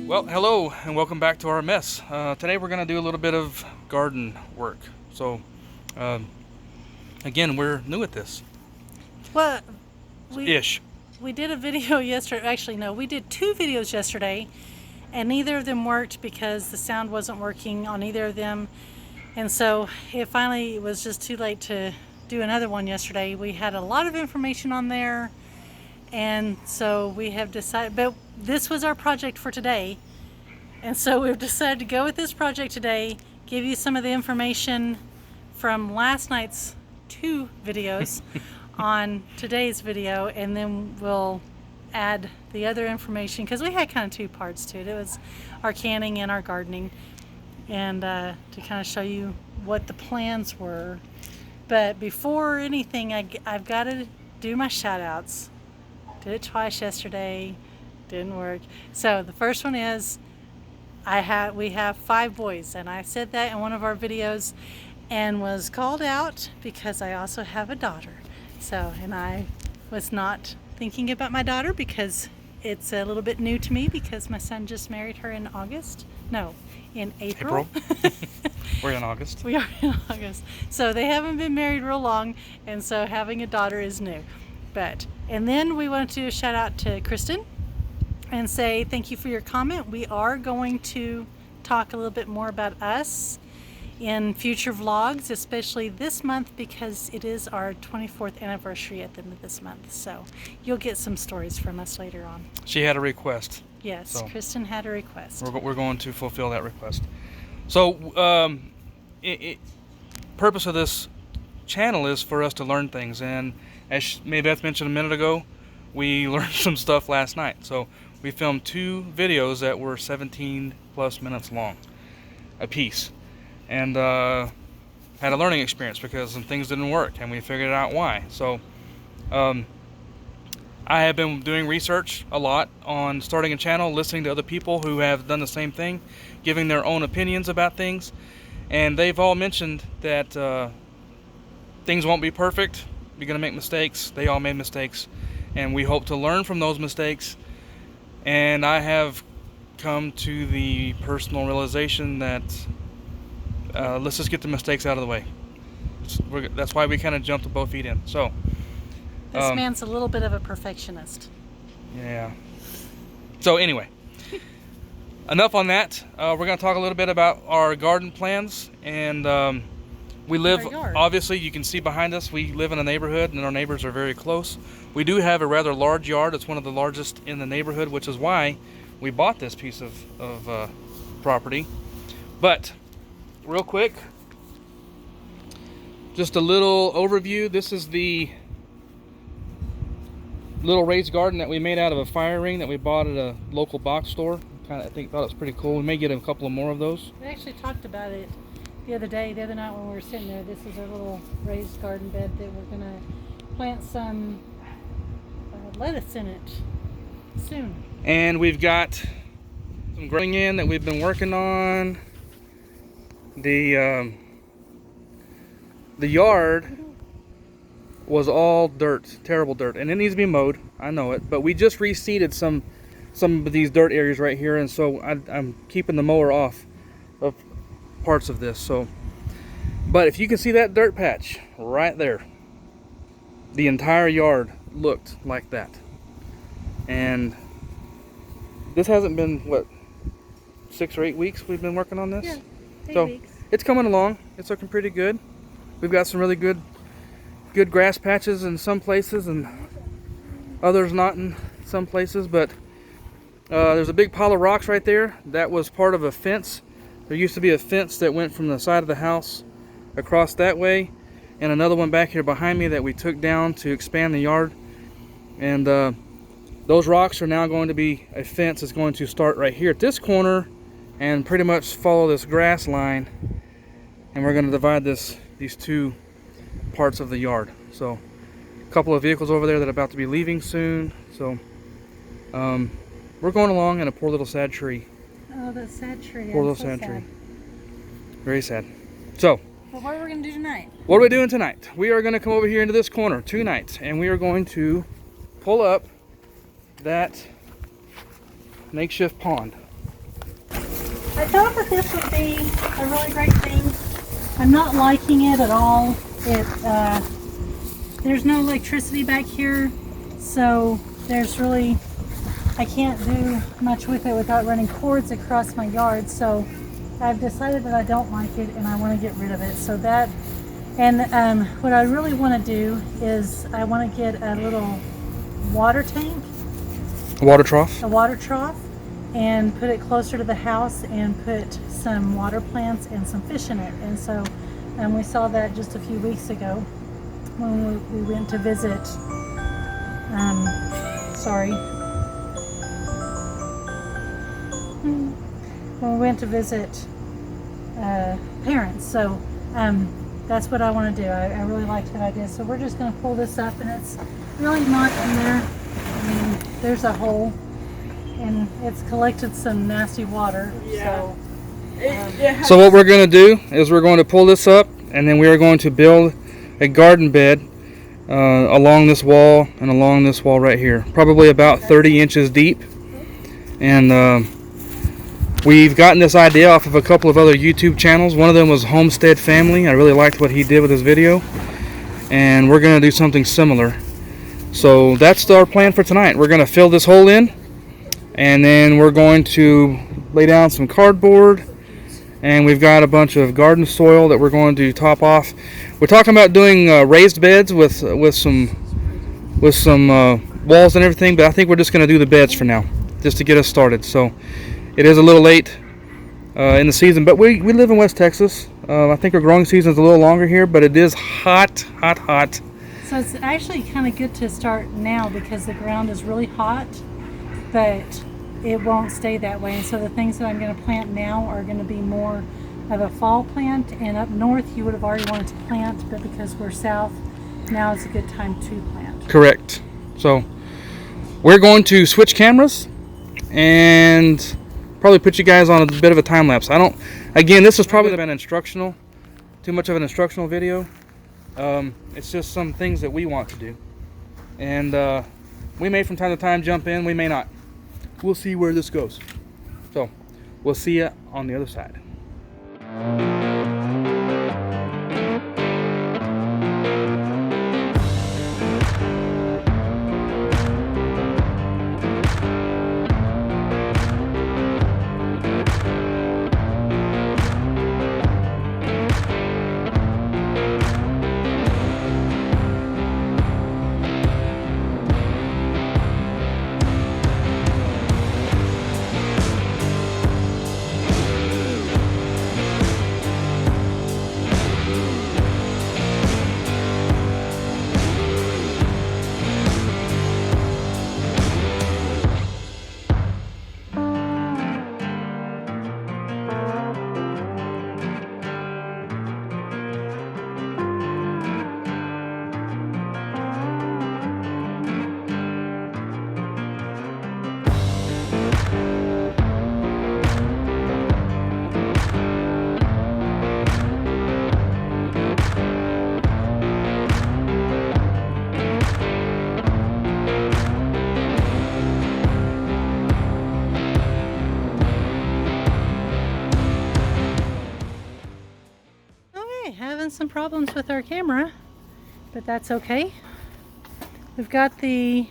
Well, hello and welcome back to our mess. Today we're going to do a little bit of garden work. So, again, we're new at this. Well, we did a video yesterday. Actually, no, we did 2 videos yesterday, and neither of them worked because the sound wasn't working on either of them. And so it finally was just too late to do another one yesterday. We had a lot of information on there, and so we have decided, but this was our project for today. And so we've decided to go with this project today, give you some of the information from last night's 2 videos on today's video, and then we'll add the other information because we had kind of 2 parts to it. It was our canning and our gardening, and to kind of show you what the plans were. But before anything, I've got to do my shout outs. Did it twice yesterday, didn't work. So the first one is we have 5 boys, and I said that in one of our videos and was called out because I also have a daughter. So, and I was not thinking about my daughter because it's a little bit new to me because my son just married her in April. We're in August. We are in August. So they haven't been married real long, and so having a daughter is new. And then we want to do a shout out to Kristen and say thank you for your comment. We are going to talk a little bit more about us in future vlogs, especially this month because it is our 24th anniversary at the end of this month. So you'll get some stories from us later on. She had a request. Yes, so Kristen had a request. We're going to fulfill that request. So purpose of this channel is for us to learn things, and as Beth mentioned a minute ago, we learned some stuff last night. So we filmed 2 videos that were 17 plus minutes long a piece, and had a learning experience because some things didn't work and we figured out why. So I have been doing research a lot on starting a channel, listening to other people who have done the same thing, giving their own opinions about things, and they've all mentioned that things won't be perfect. You're going to make mistakes. They all made mistakes, and we hope to learn from those mistakes. And I have come to the personal realization that let's just get the mistakes out of the way. That's why we kind of jumped with both feet in. So this man's a little bit of a perfectionist. Yeah. So anyway, enough on that. We're going to talk a little bit about our garden plans, and we live, obviously you can see behind us, we live in a neighborhood and our neighbors are very close. We do have a rather large yard. It's one of the largest in the neighborhood, which is why we bought this piece of property. But real quick, just a little overview. This is the little raised garden that we made out of a fire ring that we bought at a local box store. Thought it was pretty cool. We may get a couple of more of those. We actually talked about it the other night when we were sitting there. This is our little raised garden bed that we're going to plant some lettuce in it soon. And we've got some growing in that we've been working on. The yard was all dirt, terrible dirt, and it needs to be mowed. I know it, but we just reseeded some of these dirt areas right here, and so I'm keeping the mower off of parts of this. So, but if you can see that dirt patch right there, the entire yard looked like that. And this hasn't been, what, 6 or 8 weeks we've been working on this? Yeah, 8 weeks. It's coming along. It's looking pretty good. We've got some really good grass patches in some places and others not in some places, but there's a big pile of rocks right there. That was part of a fence. There used to be a fence that went from the side of the house across that way, and another one back here behind me that we took down to expand the yard. And those rocks are now going to be a fence that's going to start right here at this corner and pretty much follow this grass line, and we're going to divide these 2 parts of the yard. So a couple of vehicles over there that are about to be leaving soon. So we're going along, and a poor little sad tree. Oh, that sad tree. Poor little sad tree. Very sad. So, but what are we going to do tonight? What are we doing tonight? We are going to come over here into this corner tonight, and we are going to pull up that makeshift pond. I thought that this would be a really great thing. I'm not liking it at all. There's no electricity back here, so I can't do much with it without running cords across my yard. So I've decided that I don't like it and I want to get rid of it. So that, and what I really want to do is I want to get a little water tank, Water trough. a water trough, and put it closer to the house and put some water plants and some fish in it. And so we saw that just a few weeks ago when we went to visit, when we went to visit parents. So that's what I want to do. I really liked that idea. So we're just going to pull this up, and it's really not in there. I mean, there's a hole, and it's collected some nasty water. Yeah. So what we're going to do is we're going to pull this up, and then we are going to build a garden bed along this wall and along this wall right here, probably about 30 inches deep. And we've gotten this idea off of a couple of other YouTube channels. One of them was Homestead Family. I really liked what he did with his video, and we're going to do something similar. So that's our plan for tonight. We're going to fill this hole in, and then we're going to lay down some cardboard, and we've got a bunch of garden soil that we're going to top off. We're talking about doing raised beds with some walls and everything, but I think we're just going to do the beds for now, just to get us started. So it is a little late in the season, but we live in West Texas. I think our growing season is a little longer here, but it is hot. So it's actually kind of good to start now because the ground is really hot, but it won't stay that way. And so the things that I'm going to plant now are going to be more of a fall plant, and up north you would have already wanted to plant, but because we're south, now is a good time to plant. Correct. So we're going to switch cameras and probably put you guys on a bit of a time lapse. Again, this was probably been instructional, too much of an instructional video. It's just some things that we want to do, and we may from time to time jump in, we may not. We'll see where this goes. So we'll see you on the other side. Some problems with our camera, but that's okay. We've got the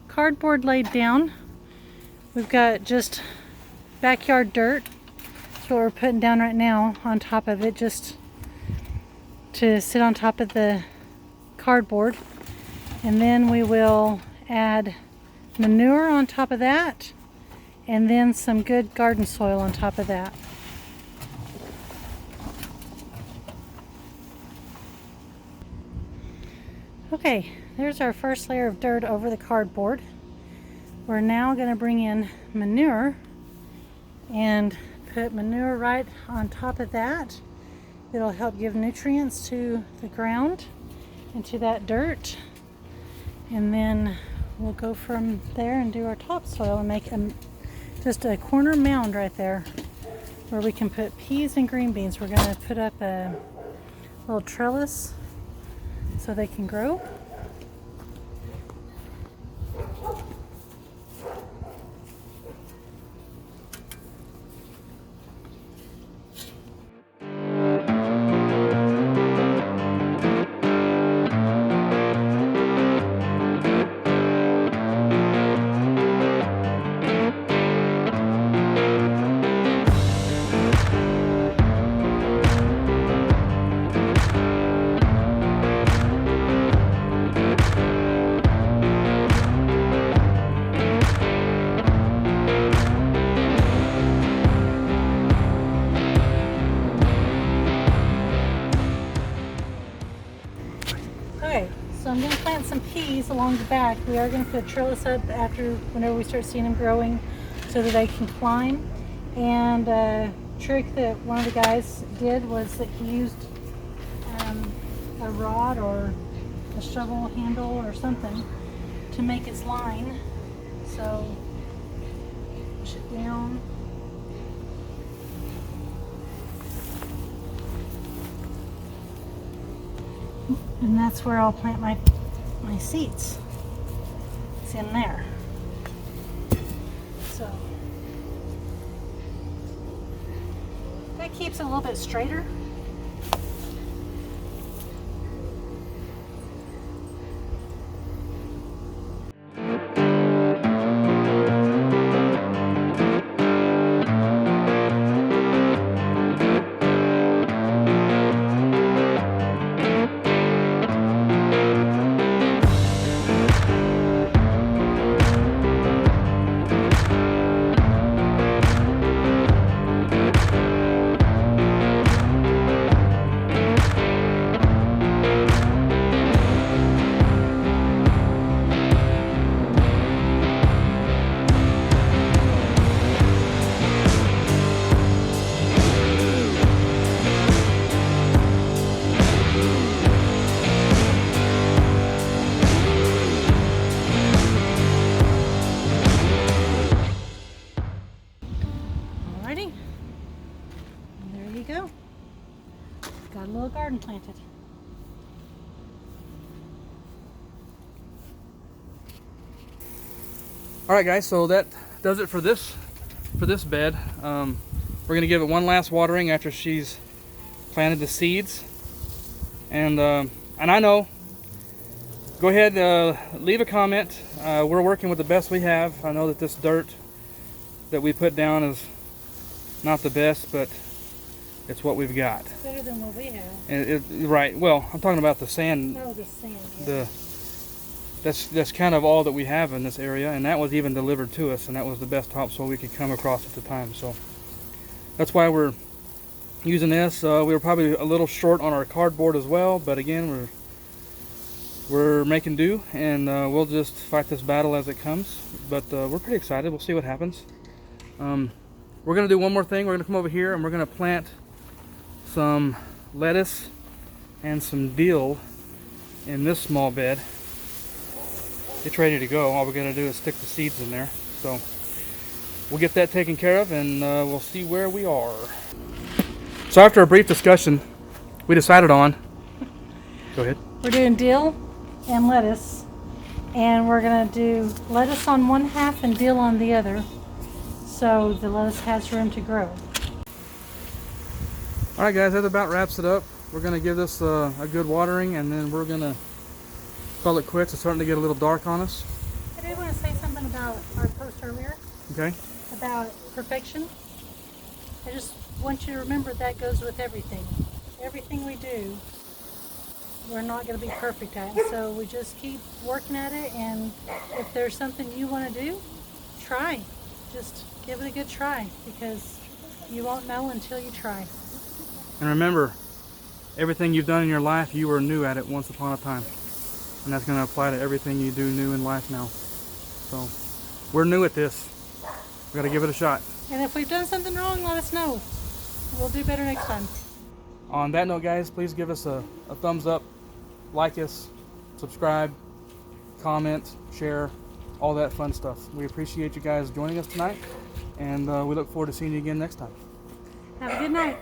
cardboard laid down. We've got just backyard dirt. That's what we're putting down right now on top of it, just to sit on top of the cardboard. And then we will add manure on top of that, and then some good garden soil on top of that. Okay, there's our first layer of dirt over the cardboard. We're now going to bring in manure and put manure right on top of that. It'll help give nutrients to the ground and to that dirt. And then we'll go from there and do our topsoil and make just a corner mound right there where we can put peas and green beans. We're going to put up a little trellis so they can grow. trees along the back. We are going to put trellis up whenever we start seeing them growing so that they can climb. And a trick that one of the guys did was that he used a rod or a shovel handle or something to make its line. So push it down. And that's where I'll plant my seeds. It's in there. So that keeps it a little bit straighter. Alrighty, and there you go. Got a little garden planted. All right, guys. So that does it for this bed. We're gonna give it one last watering after she's planted the seeds. And I know. Go ahead, leave a comment. We're working with the best we have. I know that this dirt that we put down is not the best, but it's what we've got. Better than what we have. And right. Well, I'm talking about the sand. Oh, the sand. Yeah. That's kind of all that we have in this area, and that was even delivered to us, and that was the best topsoil we could come across at the time. So that's why we're using this. We were probably a little short on our cardboard as well, but again, we're making do, and we'll just fight this battle as it comes. But we're pretty excited. We'll see what happens. We're gonna do one more thing. We're gonna come over here and we're gonna plant some lettuce and some dill in this small bed. It's ready to go. All we're gonna do is stick the seeds in there. So we'll get that taken care of, and we'll see where we are. So after a brief discussion, we decided on, go ahead. We're doing dill and lettuce, and we're gonna do lettuce on one half and dill on the other, so the lettuce has room to grow. All right, guys, that about wraps it up. We're gonna give this a good watering, and then we're gonna call it quits. It's starting to get a little dark on us. I do want to say something about our post earlier. Okay. About perfection. I just want you to remember that goes with everything. Everything we do, we're not going to be perfect at. So we just keep working at it, and if there's something you want to do, try. Just give it a good try, because you won't know until you try. And remember, everything you've done in your life, you were new at it once upon a time. And that's going to apply to everything you do new in life now. So we're new at this. We got to give it a shot. And if we've done something wrong, let us know. We'll do better next time. On that note, guys, please give us a thumbs up, like us, subscribe, comment, share, all that fun stuff. We appreciate you guys joining us tonight, and we look forward to seeing you again next time. Have a good night.